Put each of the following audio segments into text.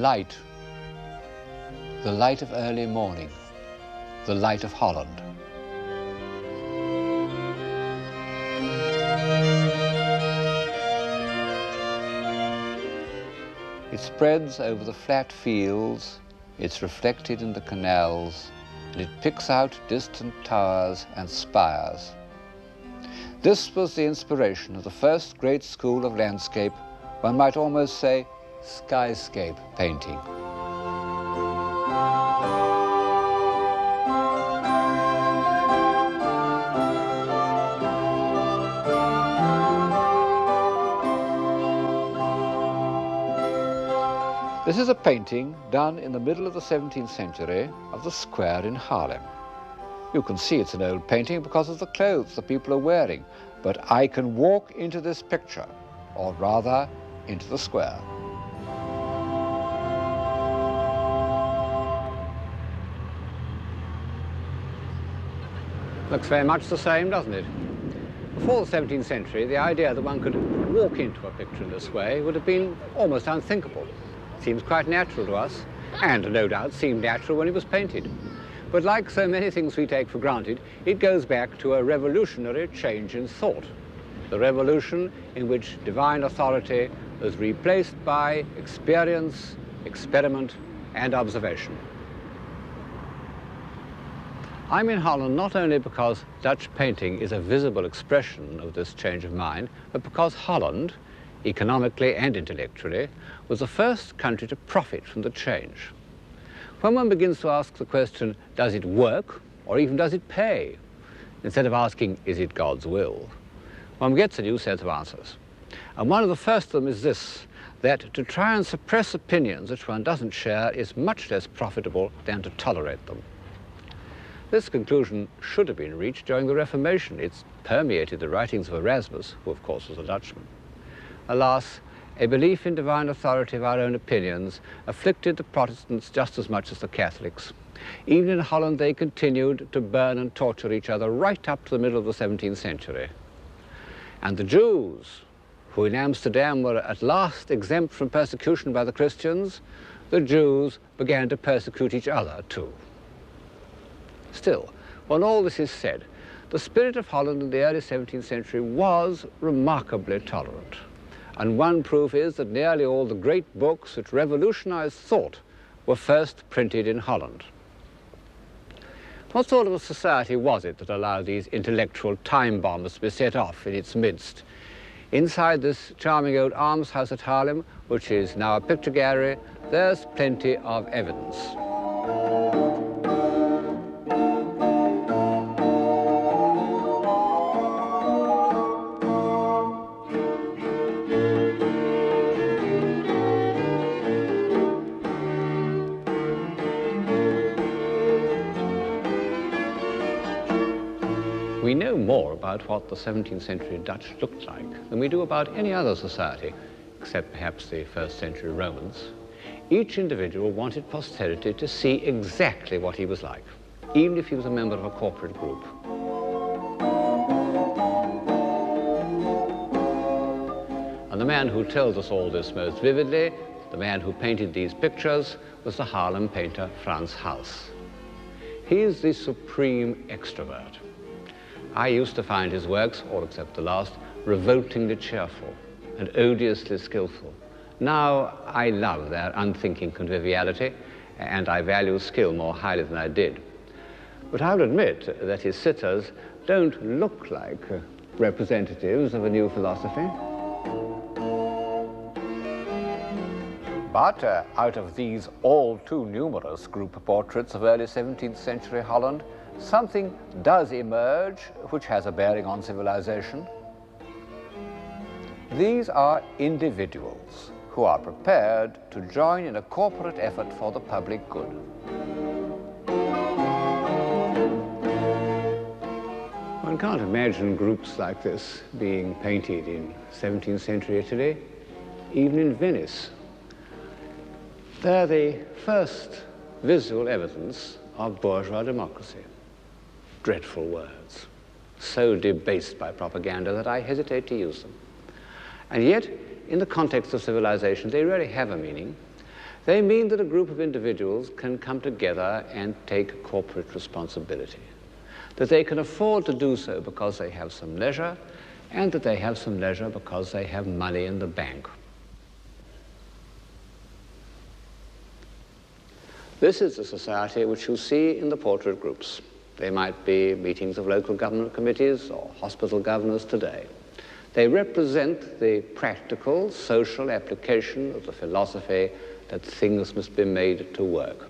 light, the light of early morning, the light of Holland. It spreads over the flat fields, it's reflected in the canals, and it picks out distant towers and spires. This was the inspiration of the first great school of landscape, one might almost say skyscape painting. This is a painting done in the middle of the 17th century of the square in Haarlem. You can see it's an old painting because of the clothes the people are wearing, but I can walk into this picture, or rather, into the square. Looks very much the same, doesn't it? Before the 17th century, the idea that one could walk into a picture in this way would have been almost unthinkable. Seems quite natural to us, and no doubt seemed natural when it was painted. But like so many things we take for granted, it goes back to a revolutionary change in thought. The revolution in which divine authority was replaced by experience, experiment, and observation. I'm in Holland not only because Dutch painting is a visible expression of this change of mind, but because Holland, economically and intellectually, was the first country to profit from the change. When one begins to ask the question, does it work, or even does it pay, instead of asking, is it God's will, one gets a new set of answers. And one of the first of them is this, that to try and suppress opinions which one doesn't share is much less profitable than to tolerate them. This conclusion should have been reached during the Reformation. It's permeated the writings of Erasmus, who of course was a Dutchman. Alas, a belief in divine authority of our own opinions afflicted the Protestants just as much as the Catholics. Even in Holland, they continued to burn and torture each other right up to the middle of the 17th century. And the Jews, who in Amsterdam were at last exempt from persecution by the Christians, the Jews began to persecute each other too. Still, when all this is said, the spirit of Holland in the early 17th century was remarkably tolerant. And one proof is that nearly all the great books which revolutionized thought were first printed in Holland. What sort of a society was it that allowed these intellectual time bombs to be set off in its midst? Inside this charming old almshouse at Haarlem, which is now a picture gallery, there's plenty of evidence. We know more about what the 17th century Dutch looked like than we do about any other society, except perhaps the first century Romans. Each individual wanted posterity to see exactly what he was like, even if he was a member of a corporate group. And the man who tells us all this most vividly, the man who painted these pictures, was the Haarlem painter Frans Hals. He's the supreme extrovert. I used to find his works, all except the last, revoltingly cheerful and odiously skillful. Now I love their unthinking conviviality, and I value skill more highly than I did. But I'll admit that his sitters don't look like representatives of a new philosophy. But out of these all too numerous group portraits of early 17th century Holland, something does emerge which has a bearing on civilization. These are individuals who are prepared to join in a corporate effort for the public good. One can't imagine groups like this being painted in 17th century Italy, even in Venice. They're the first visual evidence of bourgeois democracy. Dreadful words, so debased by propaganda that I hesitate to use them. And yet, in the context of civilization, they really have a meaning. They mean that a group of individuals can come together and take corporate responsibility, that they can afford to do so because they have some leisure, and that they have some leisure because they have money in the bank. This is the society which you see in the portrait groups. They might be meetings of local government committees or hospital governors today. They represent the practical, social application of the philosophy that things must be made to work.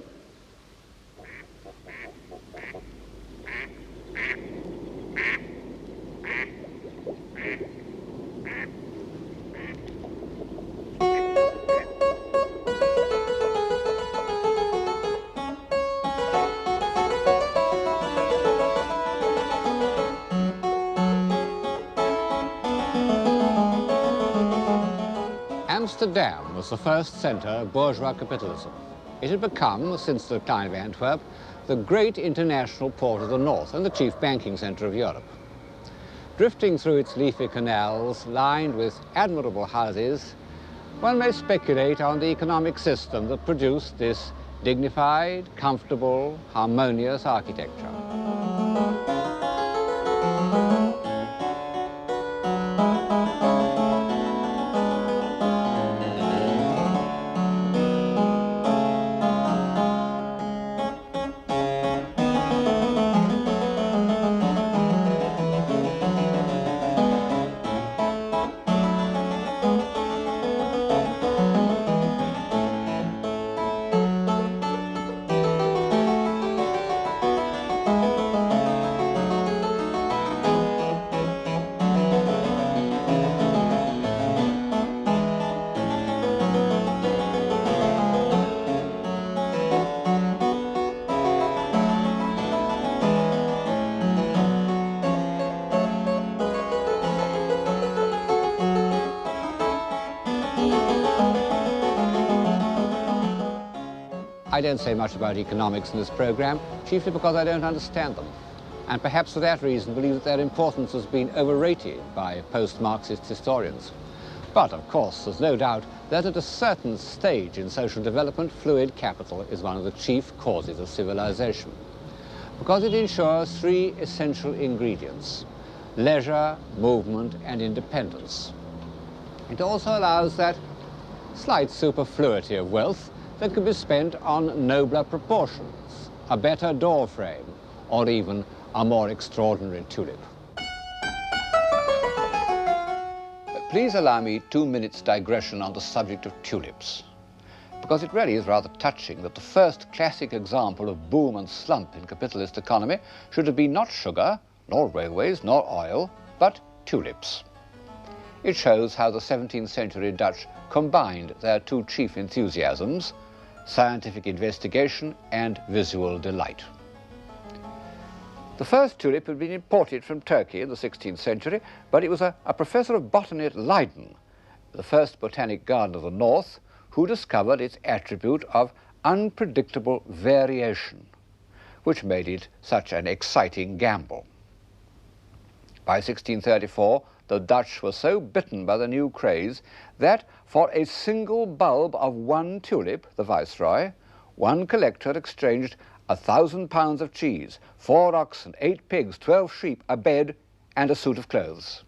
Amsterdam was the first centre of bourgeois capitalism. It had become, since the decline of Antwerp, the great international port of the north and the chief banking centre of Europe. Drifting through its leafy canals, lined with admirable houses, one may speculate on the economic system that produced this dignified, comfortable, harmonious architecture. I don't say much about economics in this program, chiefly because I don't understand them, and perhaps for that reason believe that their importance has been overrated by post-Marxist historians. But, of course, there's no doubt that at a certain stage in social development, fluid capital is one of the chief causes of civilization, because it ensures three essential ingredients: leisure, movement, and independence. It also allows that slight superfluity of wealth that could be spent on nobler proportions, a better door frame, or even a more extraordinary tulip. Please allow me 2 minutes digression on the subject of tulips, because it really is rather touching that the first classic example of boom and slump in capitalist economy should have been not sugar, nor railways, nor oil, but tulips. It shows how the 17th century Dutch combined their two chief enthusiasms, scientific investigation and visual delight. The first tulip had been imported from Turkey in the 16th century, but it was a professor of botany at Leiden, the first botanic garden of the north, who discovered its attribute of unpredictable variation, which made it such an exciting gamble. By 1634, the Dutch were so bitten by the new craze that for a single bulb of one tulip, the Viceroy, one collector exchanged 1,000 pounds of cheese, 4 oxen, 8 pigs, 12 sheep, a bed, and a suit of clothes.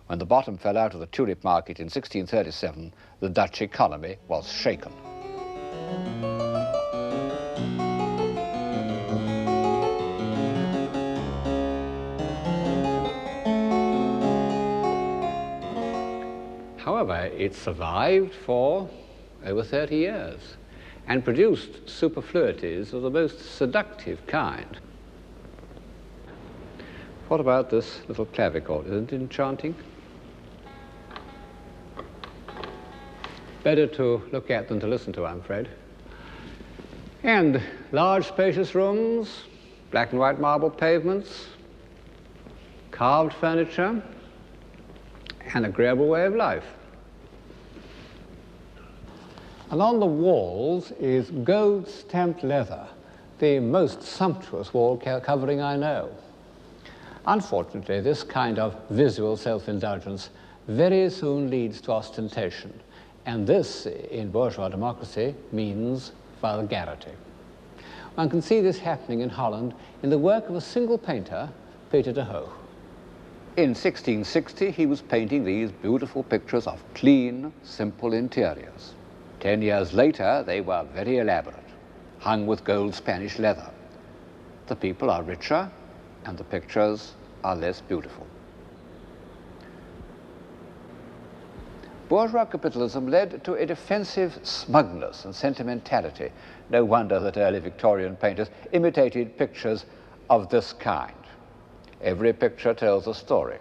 When the bottom fell out of the tulip market in 1637, the Dutch economy was shaken. However, it survived for over 30 years and produced superfluities of the most seductive kind. What about this little clavichord? Isn't it enchanting? Better to look at than to listen to, I'm afraid. And large spacious rooms, black and white marble pavements, carved furniture, an agreeable way of life. And on the walls is gold-stamped leather, the most sumptuous wall covering I know. Unfortunately, this kind of visual self-indulgence very soon leads to ostentation, And this, in bourgeois democracy, means vulgarity. One can see this happening in Holland in the work of a single painter, Peter de Hoo. In 1660, he was painting these beautiful pictures of clean, simple interiors. 10 years later, they were very elaborate, hung with gold Spanish leather. The people are richer, and the pictures are less beautiful. Bourgeois capitalism led to a defensive smugness and sentimentality. No wonder that early Victorian painters imitated pictures of this kind. Every picture tells a story.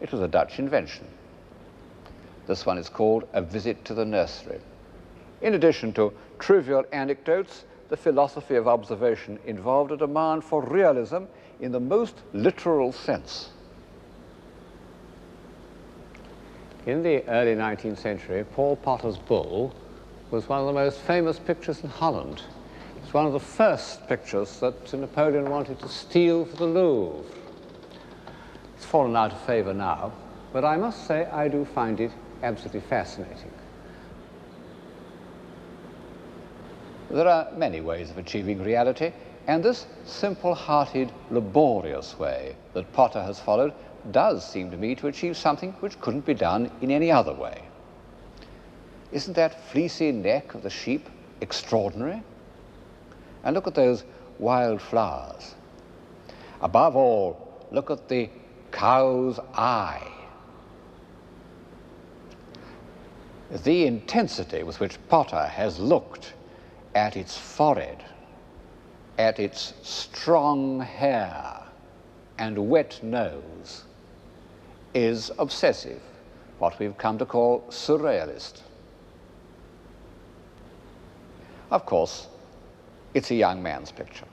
It was a Dutch invention. This one is called A Visit to the Nursery. In addition to trivial anecdotes, the philosophy of observation involved a demand for realism in the most literal sense. In the early 19th century, Paul Potter's bull was one of the most famous pictures in Holland. It's one of the first pictures that Napoleon wanted to steal for the Louvre. It's fallen out of favor now, but I must say I do find it absolutely fascinating. There are many ways of achieving reality, and this simple-hearted, laborious way that Potter has followed does seem to me to achieve something which couldn't be done in any other way. Isn't that fleecy neck of the sheep extraordinary? And look at those wild flowers. Above all, look at the cow's eye. The intensity with which Potter has looked at its forehead, at its strong hair and wet nose, is obsessive, what we've come to call surrealist. Of course, it's a young man's picture.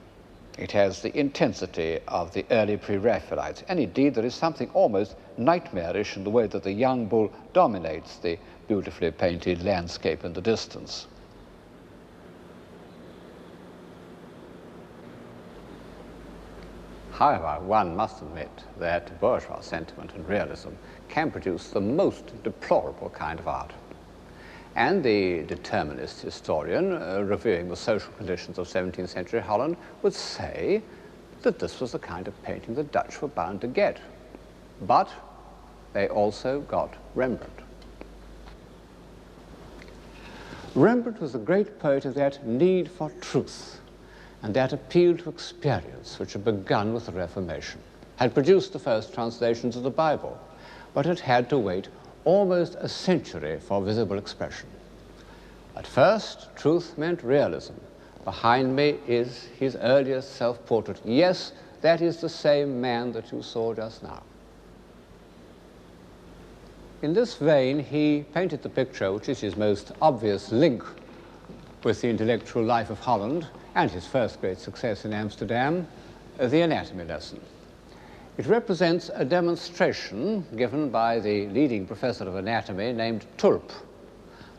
It has the intensity of the early pre-Raphaelites, and indeed there is something almost nightmarish in the way that the young bull dominates the beautifully painted landscape in the distance. However, one must admit that bourgeois sentiment and realism can produce the most deplorable kind of art. And the determinist historian, reviewing the social conditions of 17th century Holland, would say that this was the kind of painting the Dutch were bound to get. But they also got Rembrandt. Rembrandt was a great poet of that need for truth and that appeal to experience which had begun with the Reformation, had produced the first translations of the Bible, but had had to wait almost a century for visible expression. At first, truth meant realism. Behind me is his earliest self-portrait. Yes, that is the same man that you saw just now. In this vein, he painted the picture which is his most obvious link with the intellectual life of Holland and his first great success in Amsterdam, the anatomy lesson. It represents a demonstration given by the leading professor of anatomy named Tulp.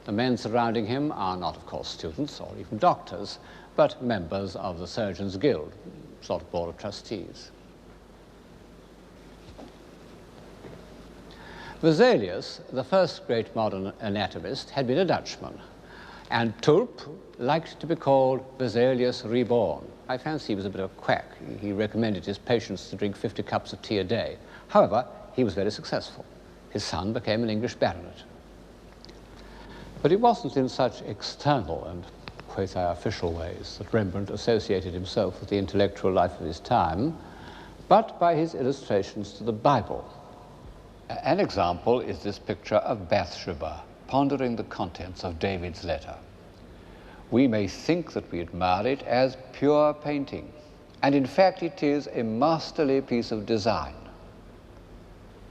The men surrounding him are not, of course, students or even doctors, but members of the Surgeons' Guild, sort of board of trustees. Vesalius, the first great modern anatomist, had been a Dutchman, and Tulp liked to be called Vesalius Reborn. I fancy he was a bit of a quack. He recommended his patients to drink 50 cups of tea a day. However, he was very successful. His son became an English baronet. But it wasn't in such external and quasi-official ways that Rembrandt associated himself with the intellectual life of his time, but by his illustrations to the Bible. An example is this picture of Bathsheba pondering the contents of David's letter. We may think that we admire it as pure painting, and in fact it is a masterly piece of design.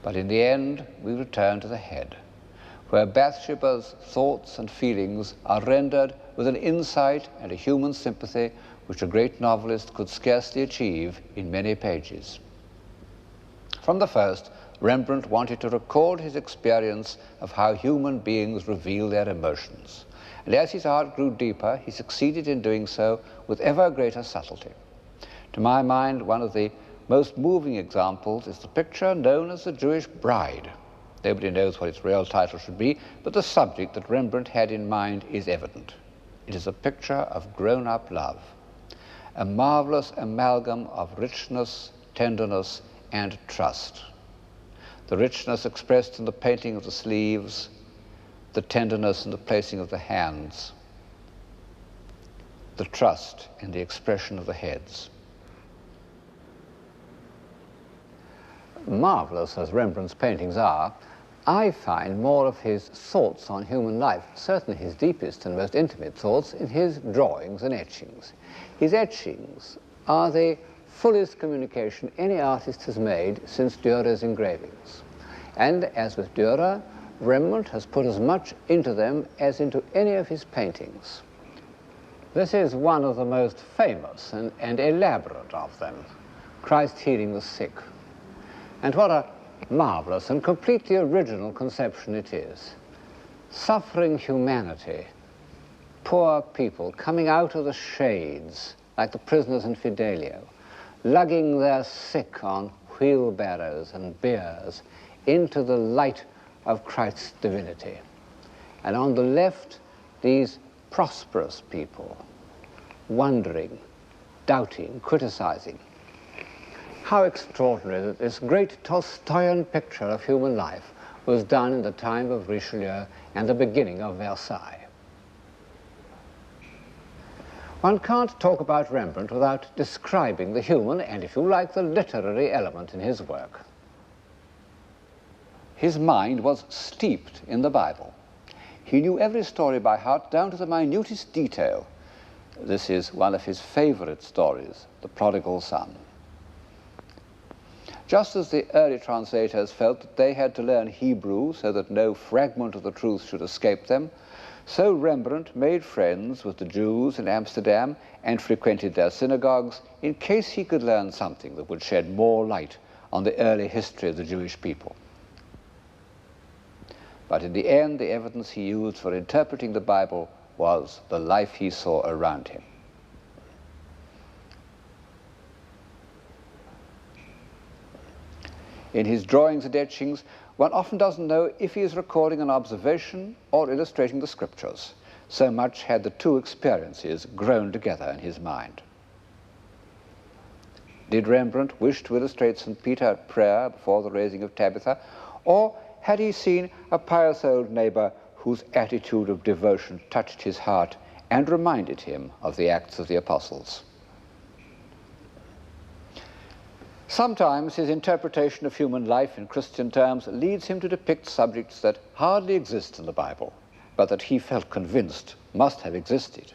But in the end, we return to the head, where Bathsheba's thoughts and feelings are rendered with an insight and a human sympathy which a great novelist could scarcely achieve in many pages. From the first, Rembrandt wanted to record his experience of how human beings reveal their emotions. And as his art grew deeper, he succeeded in doing so with ever greater subtlety. To my mind, one of the most moving examples is the picture known as the Jewish Bride. Nobody knows what its real title should be, but the subject that Rembrandt had in mind is evident. It is a picture of grown-up love, a marvelous amalgam of richness, tenderness, and trust. The richness expressed in the painting of the sleeves, the tenderness in the placing of the hands, the trust in the expression of the heads. Marvelous as Rembrandt's paintings are, I find more of his thoughts on human life, certainly his deepest and most intimate thoughts, in his drawings and etchings. His etchings are the fullest communication any artist has made since Dürer's engravings. And as with Dürer, Rembrandt has put as much into them as into any of his paintings. This is one of the most famous and elaborate of them, Christ healing the sick. And what a marvelous and completely original conception it is. Suffering humanity, poor people coming out of the shades, like the prisoners in Fidelio, lugging their sick on wheelbarrows and biers into the light of Christ's divinity. And on the left, these prosperous people, wondering, doubting, criticizing. How extraordinary that this great Tolstoyan picture of human life was done in the time of Richelieu and the beginning of Versailles. One can't talk about Rembrandt without describing the human and, if you like, the literary element in his work. His mind was steeped in the Bible. He knew every story by heart, down to the minutest detail. This is one of his favorite stories, The Prodigal Son. Just as the early translators felt that they had to learn Hebrew so that no fragment of the truth should escape them, so Rembrandt made friends with the Jews in Amsterdam and frequented their synagogues in case he could learn something that would shed more light on the early history of the Jewish people. But in the end, the evidence he used for interpreting the Bible was the life he saw around him. In his drawings and etchings, one often doesn't know if he is recording an observation or illustrating the scriptures. So much had the two experiences grown together in his mind. Did Rembrandt wish to illustrate St. Peter at prayer before the raising of Tabitha, or had he seen a pious old neighbor whose attitude of devotion touched his heart and reminded him of the Acts of the Apostles? Sometimes his interpretation of human life in Christian terms leads him to depict subjects that hardly exist in the Bible, but that he felt convinced must have existed.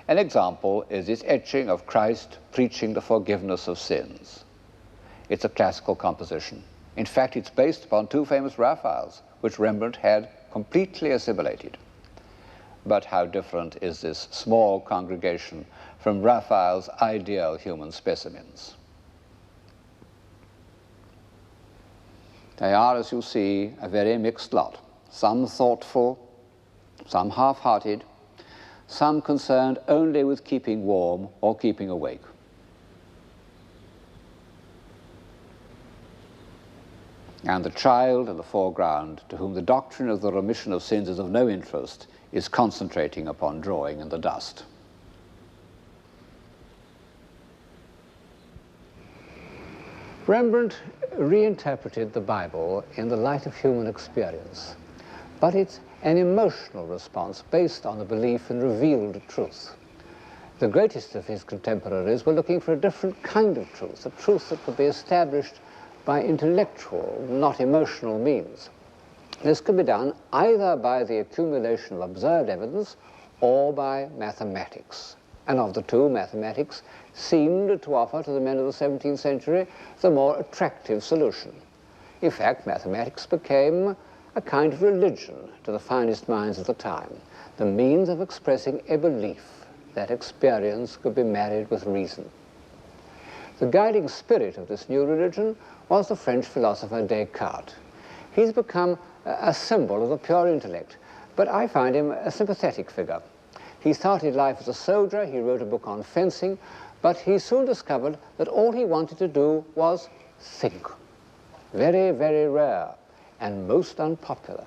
An example is this etching of Christ preaching the forgiveness of sins. It's a classical composition. In fact, it's based upon two famous Raphaels, which Rembrandt had completely assimilated. But how different is this small congregation from Raphael's ideal human specimens? They are, as you see, a very mixed lot. Some thoughtful, some half-hearted, some concerned only with keeping warm or keeping awake. And the child in the foreground, to whom the doctrine of the remission of sins is of no interest, is concentrating upon drawing in the dust. Rembrandt reinterpreted the Bible in the light of human experience, but it's an emotional response based on a belief in revealed truth. The greatest of his contemporaries were looking for a different kind of truth, a truth that could be established by intellectual, not emotional means. This could be done either by the accumulation of observed evidence or by mathematics. And of the two, mathematics seemed to offer to the men of the 17th century the more attractive solution. In fact, mathematics became a kind of religion to the finest minds of the time, the means of expressing a belief that experience could be married with reason. The guiding spirit of this new religion was the French philosopher Descartes. He's become a symbol of the pure intellect, but I find him a sympathetic figure. He started life as a soldier, he wrote a book on fencing, but he soon discovered that all he wanted to do was think. Very, very rare. and most unpopular.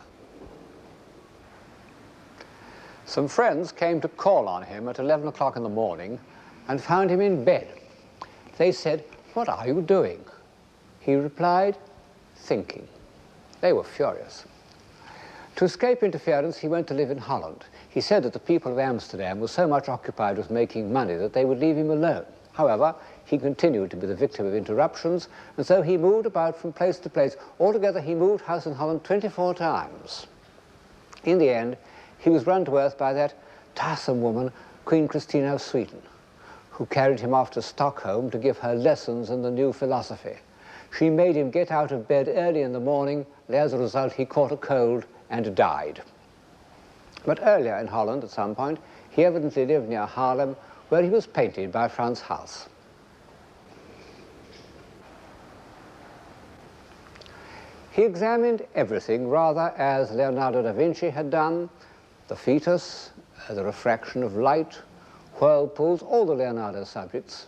Some friends came to call on him at 11 o'clock in the morning and found him in bed. They said, "What are you doing?" He replied, "Thinking." They were furious. To escape interference, he went to live in Holland. He said that the people of Amsterdam were so much occupied with making money that they would leave him alone. However, he continued to be the victim of interruptions, and so he moved about from place to place. Altogether, he moved house in Holland 24 times. In the end, he was run to earth by that tiresome woman, Queen Christina of Sweden, who carried him off to Stockholm to give her lessons in the new philosophy. She made him get out of bed early in the morning, and as a result he caught a cold and died. But earlier in Holland, at some point, he evidently lived near Haarlem, where he was painted by Frans Hals. He examined everything rather as Leonardo da Vinci had done: the fetus, the refraction of light, whirlpools, all the Leonardo subjects.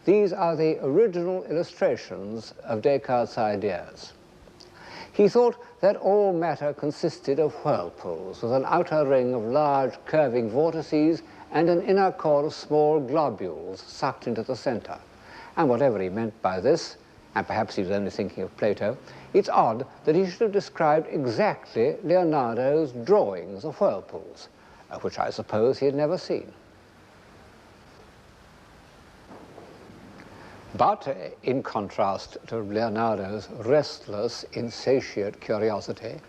These are the original illustrations of Descartes' ideas. He thought that all matter consisted of whirlpools, with an outer ring of large curving vortices and an inner core of small globules sucked into the center. And whatever he meant by this, and perhaps he was only thinking of Plato, it's odd that he should have described exactly Leonardo's drawings of whirlpools, which I suppose he had never seen. But in contrast to Leonardo's restless, insatiate curiosity,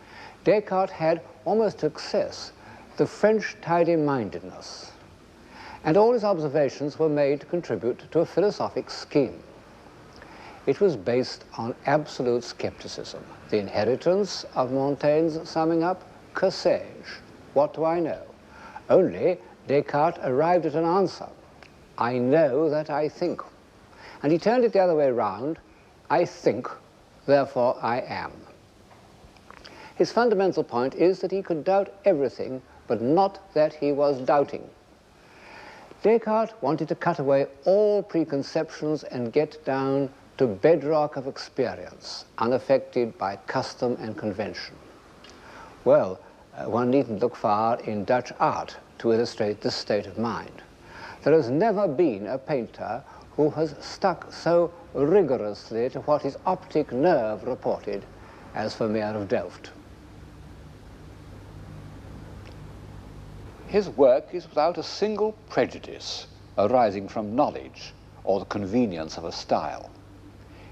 Descartes had, almost to excess, the French tidy-mindedness. And all his observations were made to contribute to a philosophic scheme. It was based on absolute skepticism, the inheritance of Montaigne's summing up, que sais-je, what do I know? Only Descartes arrived at an answer: I know that I think. And he turned it the other way round: I think, therefore I am. His fundamental point is that he could doubt everything, but not that he was doubting. Descartes wanted to cut away all preconceptions and get down to bedrock of experience, unaffected by custom and convention. Well, one needn't look far in Dutch art to illustrate this state of mind. There has never been a painter who has stuck so rigorously to what his optic nerve reported as Vermeer of Delft. His work is without a single prejudice arising from knowledge or the convenience of a style.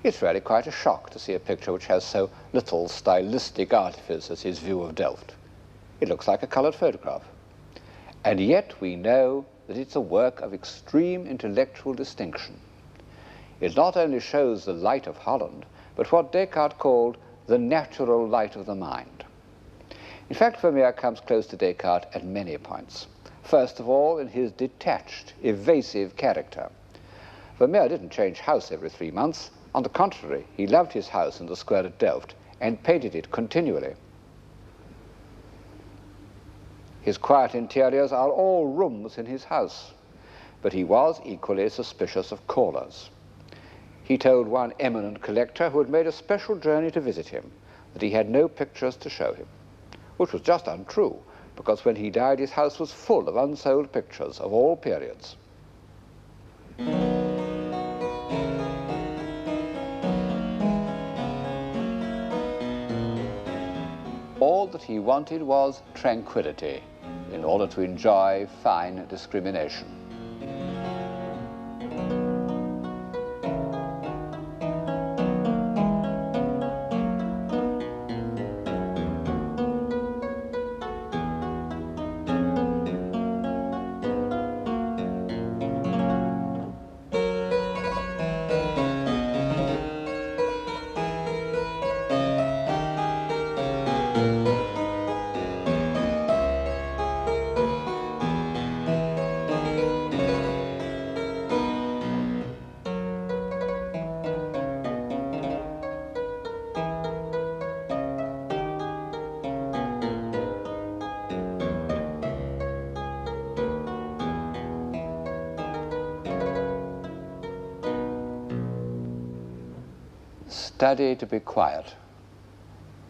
It's really quite a shock to see a picture which has so little stylistic artifice as his view of Delft. It looks like a colored photograph. And yet we know that it's a work of extreme intellectual distinction. It not only shows the light of Holland, but what Descartes called the natural light of the mind. In fact, Vermeer comes close to Descartes at many points. First of all, in his detached, evasive character. Vermeer didn't change house every 3 months. On the contrary, he loved his house in the square at Delft and painted it continually. His quiet interiors are all rooms in his house, but he was equally suspicious of callers. He told one eminent collector who had made a special journey to visit him that he had no pictures to show him, which was just untrue, because when he died his house was full of unsold pictures of all periods. All that he wanted was tranquility in order to enjoy fine discrimination. Study to be quiet.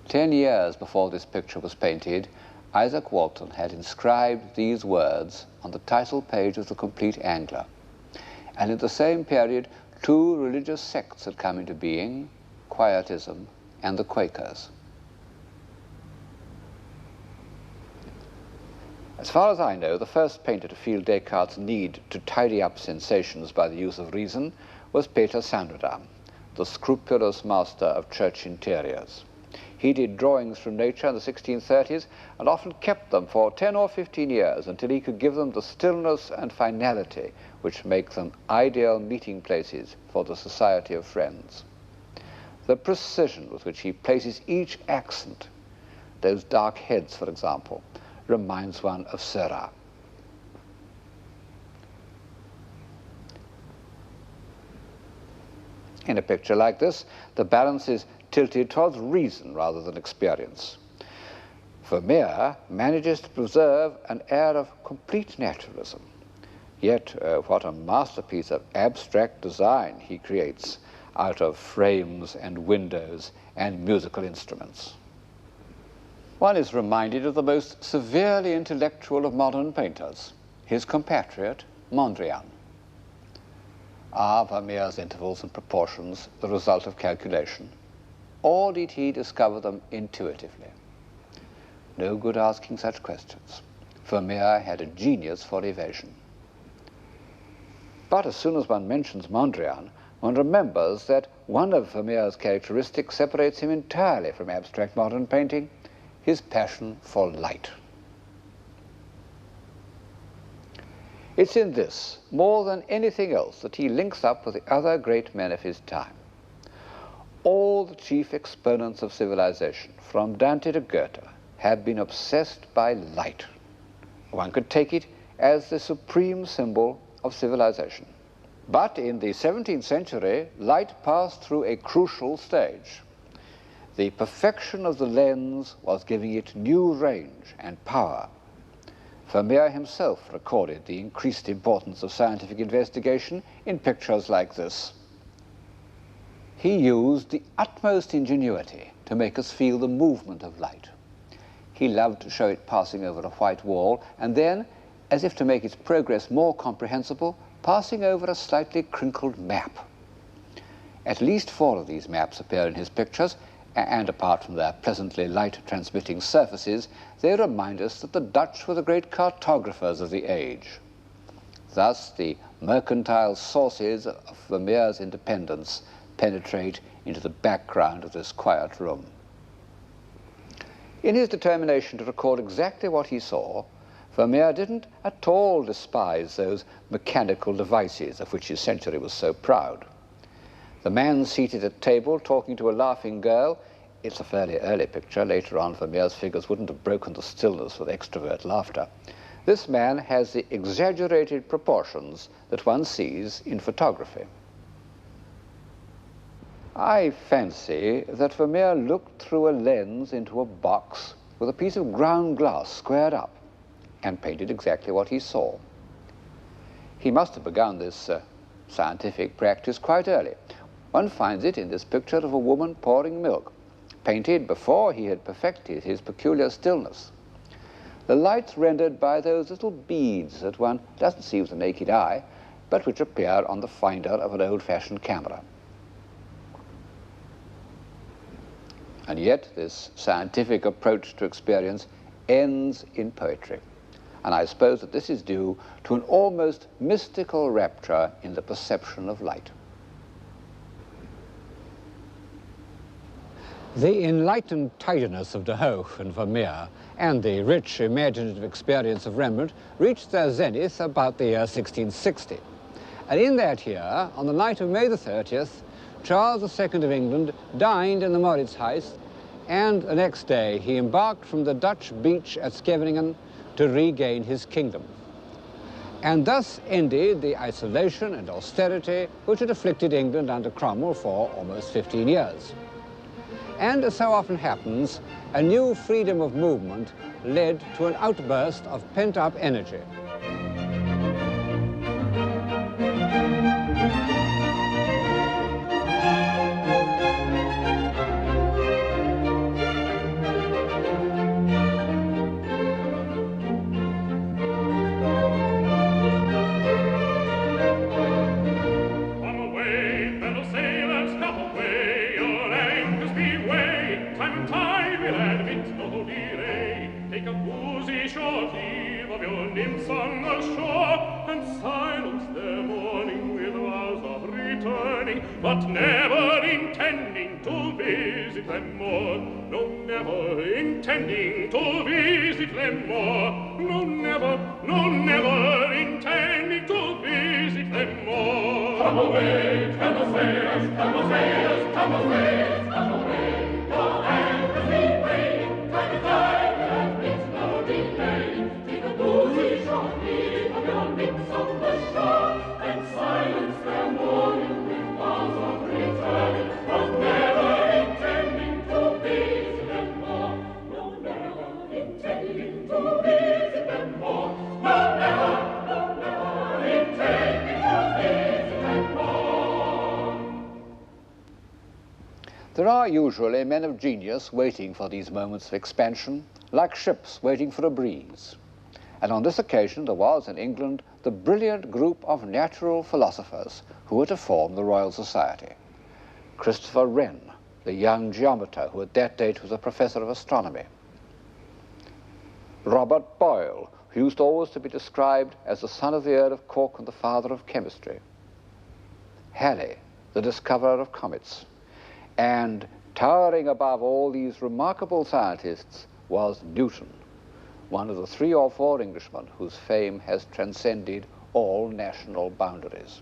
10 years before this picture was painted, Isaac Walton had inscribed these words on the title page of The Complete Angler. And in the same period, two religious sects had come into being, Quietism and the Quakers. As far as I know, the first painter to feel Descartes' need to tidy up sensations by the use of reason was Peter Sanderdam, the scrupulous master of church interiors. He did drawings from nature in the 1630s and often kept them for 10 or 15 years until he could give them the stillness and finality which make them ideal meeting places for the society of friends. The precision with which he places each accent, those dark heads, for example, reminds one of Seurat. In a picture like this, the balance is tilted towards reason rather than experience. Vermeer manages to preserve an air of complete naturalism. Yet what a masterpiece of abstract design he creates out of frames and windows and musical instruments. One is reminded of the most severely intellectual of modern painters, his compatriot Mondrian. Are Vermeer's intervals and proportions the result of calculation, or did he discover them intuitively? No good asking such questions. Vermeer had a genius for evasion. But as soon as one mentions Mondrian, one remembers that one of Vermeer's characteristics separates him entirely from abstract modern painting: his passion for light. It's in this, more than anything else, that he links up with the other great men of his time. All the chief exponents of civilization, from Dante to Goethe, have been obsessed by light. One could take it as the supreme symbol of civilization. But in the 17th century, light passed through a crucial stage. The perfection of the lens was giving it new range and power. Vermeer himself recorded the increased importance of scientific investigation in pictures like this. He used the utmost ingenuity to make us feel the movement of light. He loved to show it passing over a white wall, and then, as if to make its progress more comprehensible, passing over a slightly crinkled map. At least 4 of these maps appear in his pictures, and apart from their pleasantly light-transmitting surfaces, they remind us that the Dutch were the great cartographers of the age. Thus, the mercantile sources of Vermeer's independence penetrate into the background of this quiet room. In his determination to record exactly what he saw, Vermeer didn't at all despise those mechanical devices of which his century was so proud. The man seated at table talking to a laughing girl, it's a fairly early picture. Later on, Vermeer's figures wouldn't have broken the stillness with extrovert laughter. This man has the exaggerated proportions that one sees in photography. I fancy that Vermeer looked through a lens into a box with a piece of ground glass squared up and painted exactly what he saw. He must have begun this scientific practice quite early. One finds it in this picture of a woman pouring milk, painted before he had perfected his peculiar stillness. The light's rendered by those little beads that one doesn't see with the naked eye, but which appear on the finder of an old-fashioned camera. And yet this scientific approach to experience ends in poetry. And I suppose that this is due to an almost mystical rapture in the perception of light. The enlightened tidiness of De Hooch and Vermeer and the rich imaginative experience of Rembrandt reached their zenith about the year 1660. And in that year, on the night of May the 30th, Charles II of England dined in the Mauritshuis, and the next day he embarked from the Dutch beach at Scheveningen to regain his kingdom. And thus ended the isolation and austerity which had afflicted England under Cromwell for almost 15 years. And as so often happens, a new freedom of movement led to an outburst of pent-up energy. winds on the shore, and silence their mourning with vows of returning, but never intending to visit them more. No, never intending to visit them more. No, never intending to visit them more. Come away, come away, come away, come away, come away. Your empathy waiting, try to guide and it's no delay. Take a boozy short leave of your lips on the shore, and silence their mourning with vows of returning, but never intending to visit them more. No, never intending to visit them more. No, never intending to visit them more. There are usually men of genius waiting for these moments of expansion, like ships waiting for a breeze. And on this occasion there was in England the brilliant group of natural philosophers who were to form the Royal Society. Christopher Wren, the young geometer who at that date was a professor of astronomy. Robert Boyle, who used always to be described as the son of the Earl of Cork and the father of chemistry. Halley, the discoverer of comets. And towering above all these remarkable scientists was Newton, one of the 3 or 4 Englishmen whose fame has transcended all national boundaries.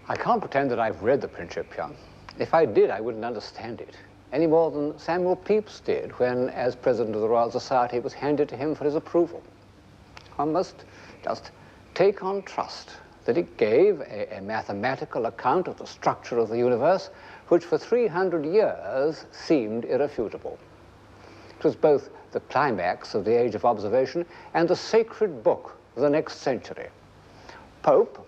I can't pretend that I've read the Principia. If I did, I wouldn't understand it, any more than Samuel Pepys did when, as president of the Royal Society, it was handed to him for his approval. One must just take on trust that it gave a mathematical account of the structure of the universe, which for 300 years seemed irrefutable. It was both the climax of the age of observation and the sacred book of the next century. Pope,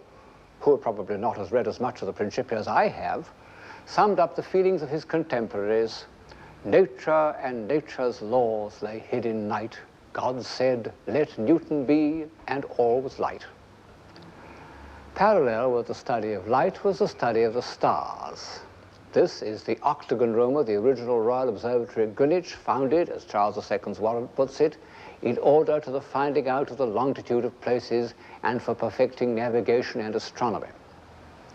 who probably not has read as much of the Principia as I have, summed up the feelings of his contemporaries. Nature and nature's laws lay hid in night. God said, let Newton be, and all was light. Parallel with the study of light was the study of the stars. This is the octagon room of the original Royal Observatory at Greenwich, founded, as Charles II's warrant puts it, in order to the finding out of the longitude of places and for perfecting navigation and astronomy.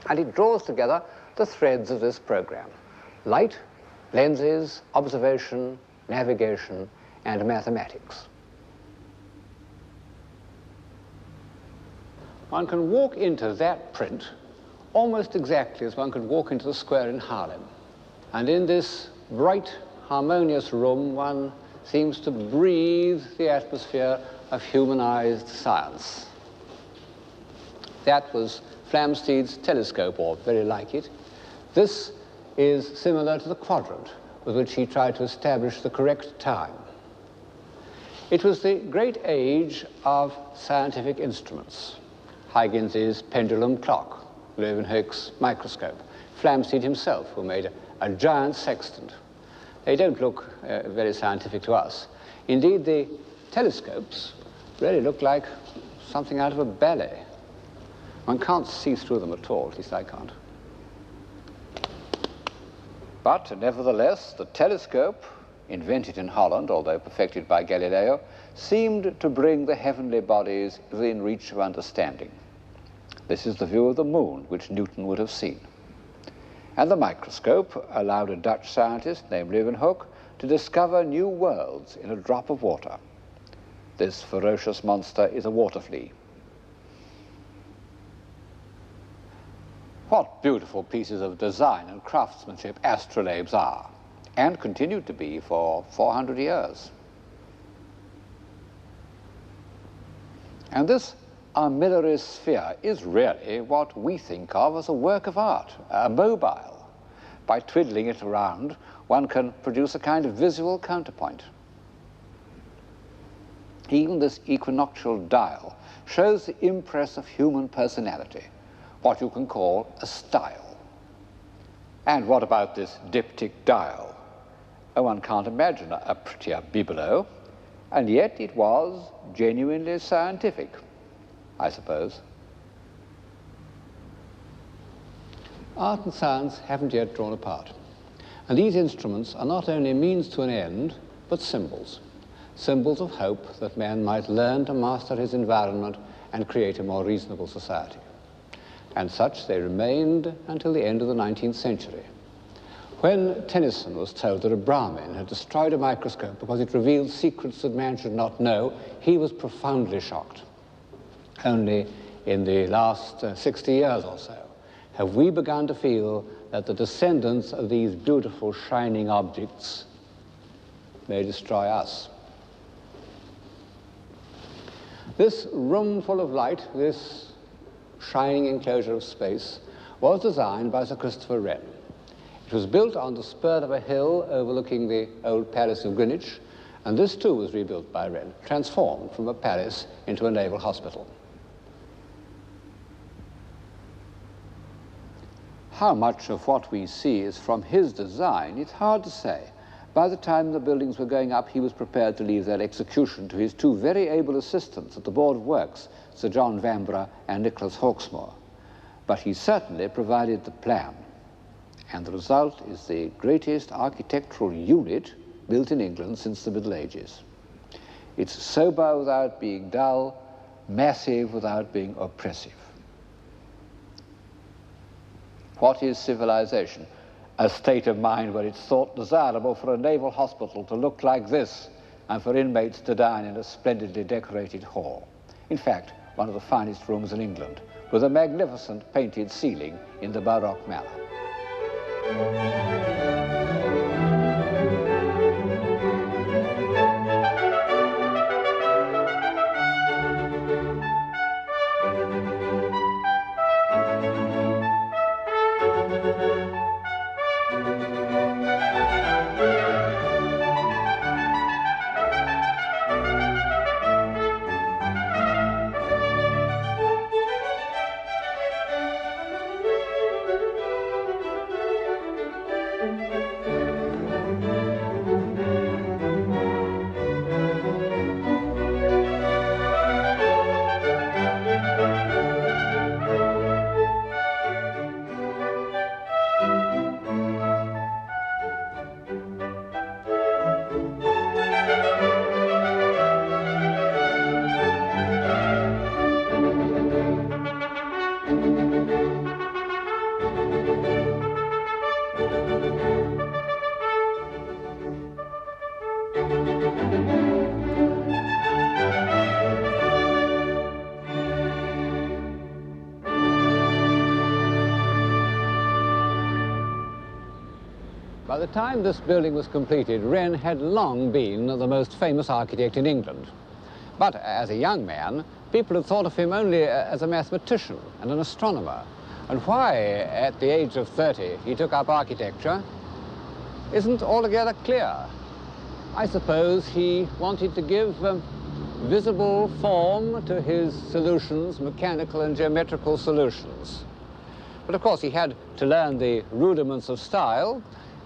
And it draws together the threads of this program: light, lenses, observation, navigation, and mathematics. One can walk into that print almost exactly as one could walk into the square in Harlem. And in this bright, harmonious room, one seems to breathe the atmosphere of humanized science. That was Flamsteed's telescope, or very like it. This is similar to the quadrant with which he tried to establish the correct time. It was the great age of scientific instruments. Huygens's pendulum clock, Leeuwenhoek's microscope, Flamsteed himself, who made a giant sextant. They don't look very scientific to us. Indeed, the telescopes really look like something out of a ballet. One can't see through them at all, at least I can't. But nevertheless, the telescope, invented in Holland, although perfected by Galileo, seemed to bring the heavenly bodies within reach of understanding. This is the view of the moon, which Newton would have seen. And the microscope allowed a Dutch scientist named Leeuwenhoek to discover new worlds in a drop of water. This ferocious monster is a water flea. What beautiful pieces of design and craftsmanship astrolabes are, and continue to be for 400 years. And this armillary sphere is really what we think of as a work of art, a mobile. By twiddling it around, one can produce a kind of visual counterpoint. Even this equinoctial dial shows the impress of human personality, what you can call a style. And what about this diptych dial? Oh, one can't imagine a prettier bibelot, and yet it was genuinely scientific, I suppose. Art and science haven't yet drawn apart. And these instruments are not only means to an end, but symbols. Symbols of hope that man might learn to master his environment and create a more reasonable society. And such they remained until the end of the 19th century. When Tennyson was told that a Brahmin had destroyed a microscope because it revealed secrets that man should not know, he was profoundly shocked. Only in the last 60 years or so have we begun to feel that the descendants of these beautiful shining objects may destroy us. This room full of light, this shining enclosure of space, was designed by Sir Christopher Wren. It was built on the spur of a hill overlooking the old Palace of Greenwich, and this too was rebuilt by Wren, transformed from a palace into a naval hospital. How much of what we see is from his design, it's hard to say. By the time the buildings were going up, he was prepared to leave their execution to his two very able assistants at the Board of Works, Sir John Vanbrugh and Nicholas Hawksmoor. But he certainly provided the plan. And the result is the greatest architectural unit built in England since the Middle Ages. It's sober without being dull, massive without being oppressive. What is civilization? A state of mind where it's thought desirable for a naval hospital to look like this and for inmates to dine in a splendidly decorated hall. In fact, one of the finest rooms in England, with a magnificent painted ceiling in the Baroque manner. By the time this building was completed, Wren had long been the most famous architect in England. But as a young man, people had thought of him only as a mathematician and an astronomer. And why, at the age of 30, he took up architecture isn't altogether clear. I suppose he wanted to give visible form to his solutions, mechanical and geometrical solutions. But of course he had to learn the rudiments of style,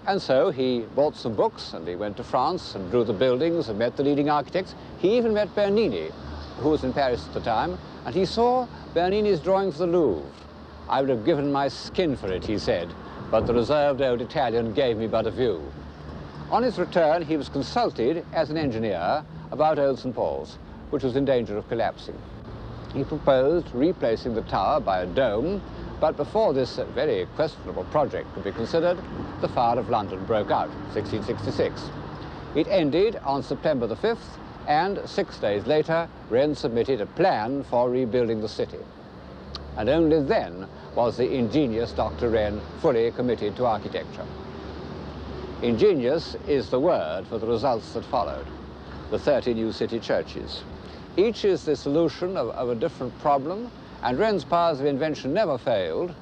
and so he bought some books and he went to France and drew the buildings and met the leading architects. He even met Bernini, who was in Paris at the time, and he saw Bernini's drawing for the Louvre. I would have given my skin for it, he said, but the reserved old Italian gave me but a view. On his return, he was consulted as an engineer about Old St. Paul's, which was in danger of collapsing. He proposed replacing the tower by a dome, but before this very questionable project could be considered, the fire of London broke out, 1666. It ended on September the 5th, and 6 days later, Wren submitted a plan for rebuilding the city. And only then was the ingenious Dr. Wren fully committed to architecture. Ingenious is the word for the results that followed, the 30 new city churches. Each is the solution of a different problem, and Wren's powers of invention never failed.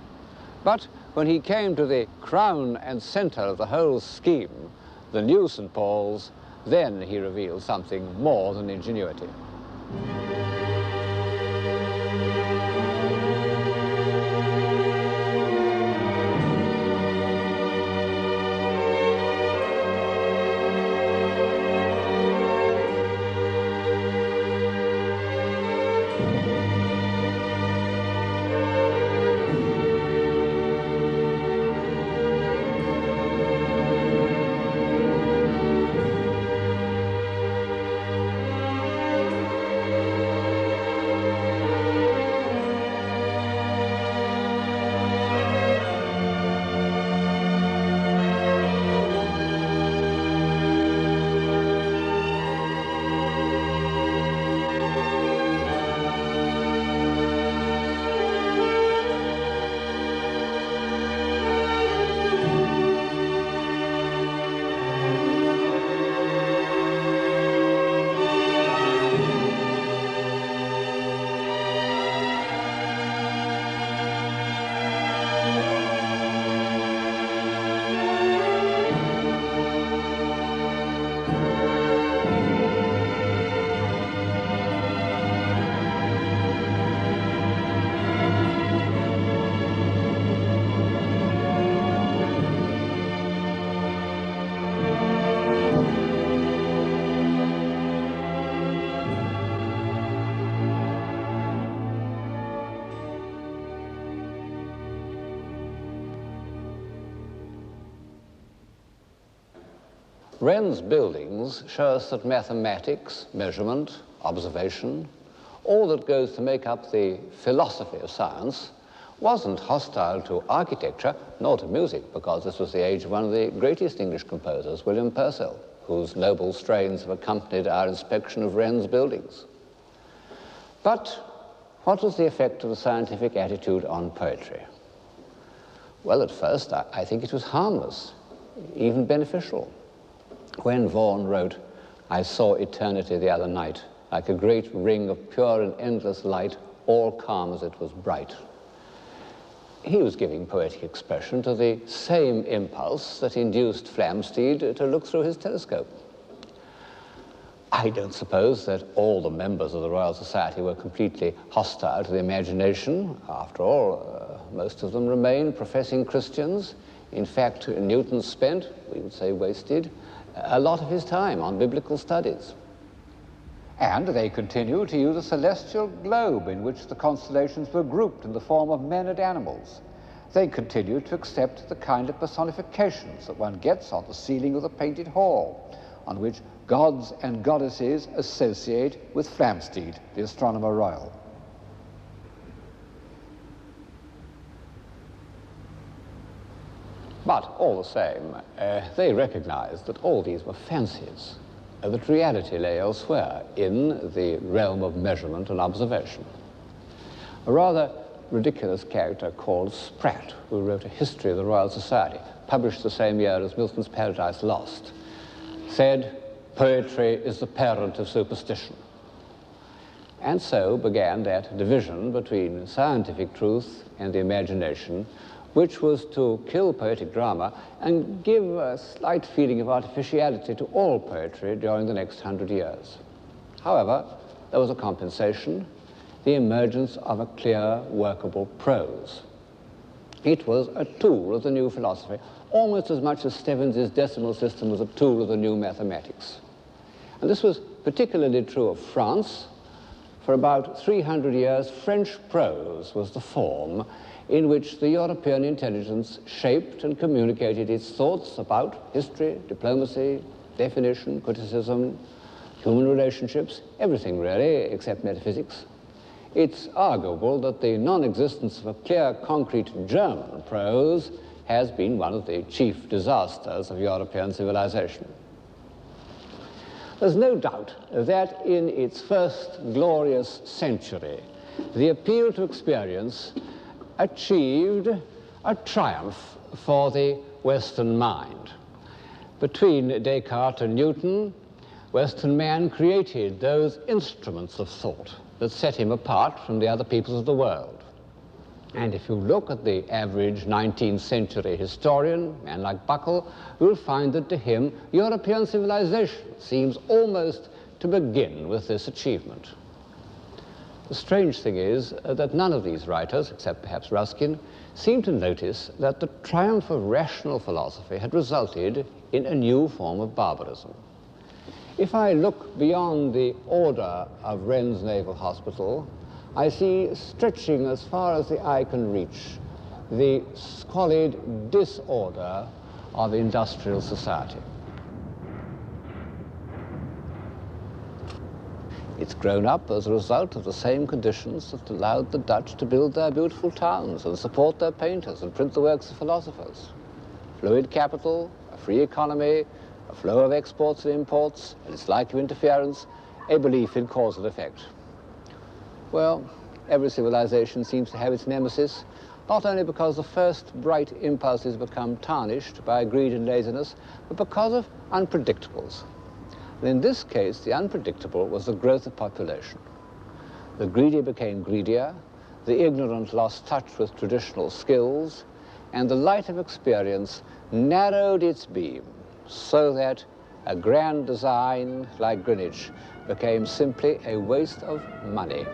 But when he came to the crown and center of the whole scheme, the new St. Paul's, then he revealed something more than ingenuity. Wren's buildings show us that mathematics, measurement, observation, all that goes to make up the philosophy of science, wasn't hostile to architecture nor to music, because this was the age of one of the greatest English composers, William Purcell, whose noble strains have accompanied our inspection of Wren's buildings. But what was the effect of the scientific attitude on poetry? Well, at first, I think it was harmless, even beneficial. When Vaughan wrote, "I saw eternity the other night, like a great ring of pure and endless light, all calm as it was bright," he was giving poetic expression to the same impulse that induced Flamsteed to look through his telescope. I don't suppose that all the members of the Royal Society were completely hostile to the imagination. After all, most of them remained professing Christians. In fact, Newton spent, we would say wasted, a lot of his time on biblical studies. And they continued to use a celestial globe in which the constellations were grouped in the form of men and animals. They continued to accept the kind of personifications that one gets on the ceiling of the painted hall, on which gods and goddesses associate with Flamsteed, the Astronomer Royal. But all the same, they recognized that all these were fancies, that reality lay elsewhere in the realm of measurement and observation. A rather ridiculous character called Spratt, who wrote a history of the Royal Society, published the same year as Milton's Paradise Lost, said, "Poetry is the parent of superstition." And so began that division between scientific truth and the imagination, which was to kill poetic drama and give a slight feeling of artificiality to all poetry during the next 100 years. However, there was a compensation, the emergence of a clear, workable prose. It was a tool of the new philosophy, almost as much as Stevens's decimal system was a tool of the new mathematics. And this was particularly true of France. For about 300 years, French prose was the form in which the European intelligence shaped and communicated its thoughts about history, diplomacy, definition, criticism, human relationships, everything really, except metaphysics. It's arguable that the non-existence of a clear, concrete German prose has been one of the chief disasters of European civilization. There's no doubt that in its first glorious century, the appeal to experience achieved a triumph for the Western mind. Between Descartes and Newton, Western man created those instruments of thought that set him apart from the other peoples of the world. And if you look at the average 19th century historian, a man like Buckle, you'll find that to him, European civilization seems almost to begin with this achievement. The strange thing is that none of these writers, except perhaps Ruskin, seem to notice that the triumph of rational philosophy had resulted in a new form of barbarism. If I look beyond the order of Wren's Naval Hospital, I see stretching as far as the eye can reach the squalid disorder of industrial society. It's grown up as a result of the same conditions that allowed the Dutch to build their beautiful towns and support their painters and print the works of philosophers. Fluid capital, a free economy, a flow of exports and imports, and its lack of interference, a belief in cause and effect. Well, every civilization seems to have its nemesis, not only because the first bright impulses become tarnished by greed and laziness, but because of unpredictables. And in this case, the unpredictable was the growth of population. The greedy became greedier, the ignorant lost touch with traditional skills, and the light of experience narrowed its beam so that a grand design like Greenwich became simply a waste of money.